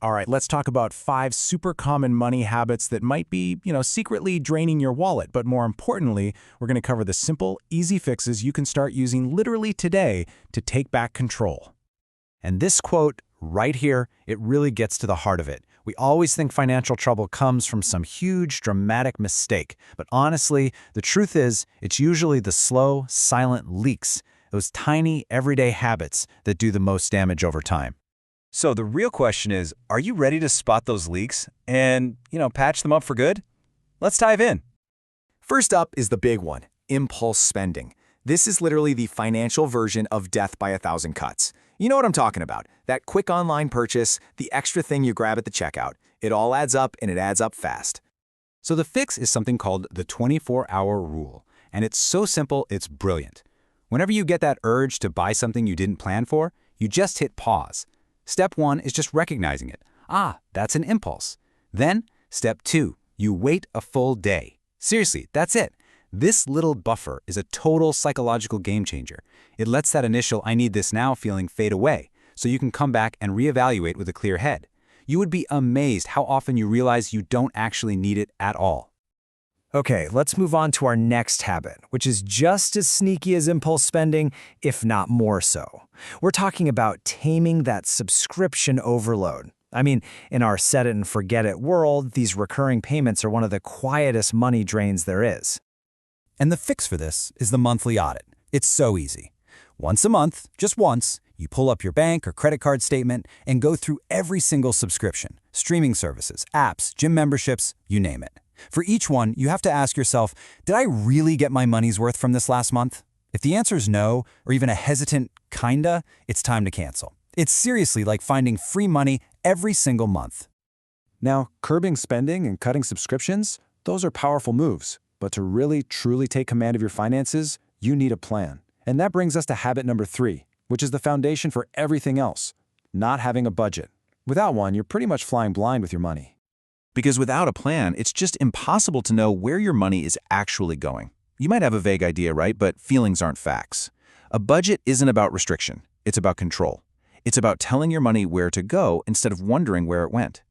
All right, let's talk about 5 super common money habits that might be, secretly draining your wallet. But more importantly, we're going to cover the simple, easy fixes you can start using literally today to take back control. And this quote right here, it really gets to the heart of it. We always think financial trouble comes from some huge, dramatic mistake. But honestly, the truth is, it's usually the slow, silent leaks, those tiny, everyday habits that do the most damage over time. So the real question is, are you ready to spot those leaks and, patch them up for good? Let's dive in. First up is the big one, impulse spending. This is literally the financial version of death by 1,000 cuts. You know what I'm talking about. That quick online purchase, the extra thing you grab at the checkout. It all adds up, and it adds up fast. So the fix is something called the 24-hour rule. And it's so simple, it's brilliant. Whenever you get that urge to buy something you didn't plan for, you just hit pause. Step 1 is just recognizing it. That's an impulse. Then, step 2, you wait a full day. Seriously, that's it. This little buffer is a total psychological game changer. It lets that initial "I need this now" feeling fade away, so you can come back and reevaluate with a clear head. You would be amazed how often you realize you don't actually need it at all. Okay, let's move on to our next habit, which is just as sneaky as impulse spending, if not more so. We're talking about taming that subscription overload. I mean, in our set-it-and-forget-it world, these recurring payments are one of the quietest money drains there is. And the fix for this is the monthly audit. It's so easy. Once a month, just once, you pull up your bank or credit card statement and go through every single subscription, streaming services, apps, gym memberships, you name it. For each one, you have to ask yourself, did I really get my money's worth from this last month? If the answer is no, or even a hesitant kinda, it's time to cancel. It's seriously like finding free money every single month. Now, curbing spending and cutting subscriptions, those are powerful moves. But to really, truly take command of your finances, you need a plan. And that brings us to habit number 3, which is the foundation for everything else, not having a budget. Without one, you're pretty much flying blind with your money. Because without a plan, it's just impossible to know where your money is actually going. You might have a vague idea, right? But feelings aren't facts. A budget isn't about restriction. It's about control. It's about telling your money where to go instead of wondering where it went.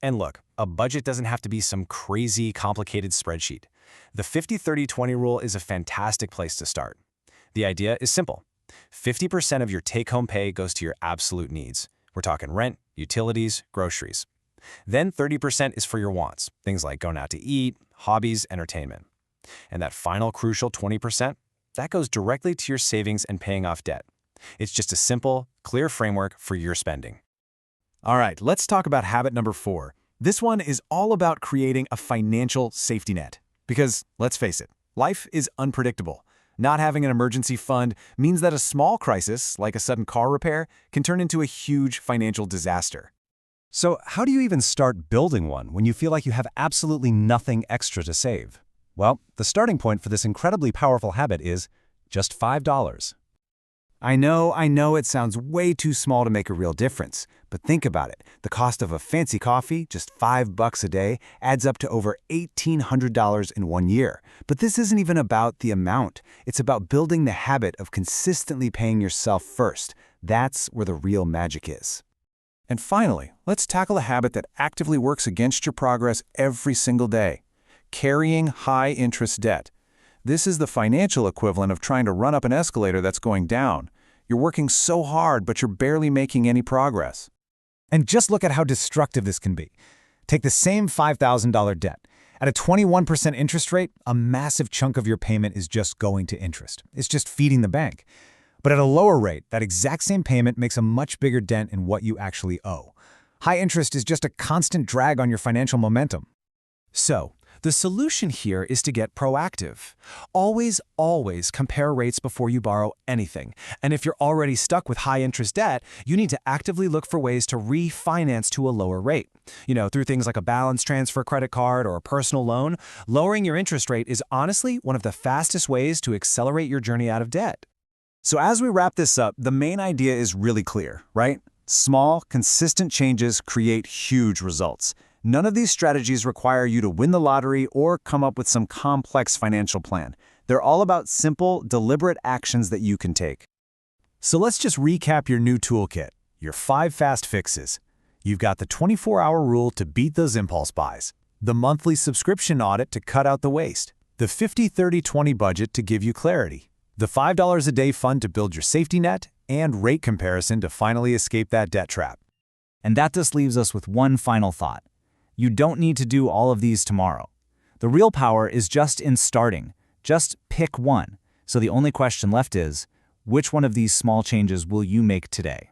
And look, a budget doesn't have to be some crazy, complicated spreadsheet. The 50-30-20 rule is a fantastic place to start. The idea is simple. 50% of your take-home pay goes to your absolute needs. We're talking rent, utilities, groceries. Then 30% is for your wants, things like going out to eat, hobbies, entertainment. And that final crucial 20%, that goes directly to your savings and paying off debt. It's just a simple, clear framework for your spending. All right, let's talk about habit number 4. This one is all about creating a financial safety net. Because, let's face it, life is unpredictable. Not having an emergency fund means that a small crisis, like a sudden car repair, can turn into a huge financial disaster. So how do you even start building one when you feel like you have absolutely nothing extra to save? Well, the starting point for this incredibly powerful habit is just $5. I know it sounds way too small to make a real difference, but think about it. The cost of a fancy coffee, just $5 a day, adds up to over $1,800 in 1 year. But this isn't even about the amount. It's about building the habit of consistently paying yourself first. That's where the real magic is. And finally, let's tackle a habit that actively works against your progress every single day: carrying high-interest debt. This is the financial equivalent of trying to run up an escalator that's going down. You're working so hard, but you're barely making any progress. And just look at how destructive this can be. Take the same $5,000 debt. At a 21% interest rate, a massive chunk of your payment is just going to interest. It's just feeding the bank. But at a lower rate, that exact same payment makes a much bigger dent in what you actually owe. High interest is just a constant drag on your financial momentum. So, the solution here is to get proactive. Always compare rates before you borrow anything. And if you're already stuck with high-interest debt, you need to actively look for ways to refinance to a lower rate. Through things like a balance transfer credit card or a personal loan, lowering your interest rate is honestly one of the fastest ways to accelerate your journey out of debt. So as we wrap this up, the main idea is really clear, right? Small, consistent changes create huge results. None of these strategies require you to win the lottery or come up with some complex financial plan. They're all about simple, deliberate actions that you can take. So let's just recap your new toolkit, your 5 fast fixes. You've got the 24-hour rule to beat those impulse buys, the monthly subscription audit to cut out the waste, the 50-30-20 budget to give you clarity, the $5 a day fund to build your safety net, and rate comparison to finally escape that debt trap. And that just leaves us with one final thought. You don't need to do all of these tomorrow. The real power is just in starting. Just pick one. So the only question left is, which one of these small changes will you make today?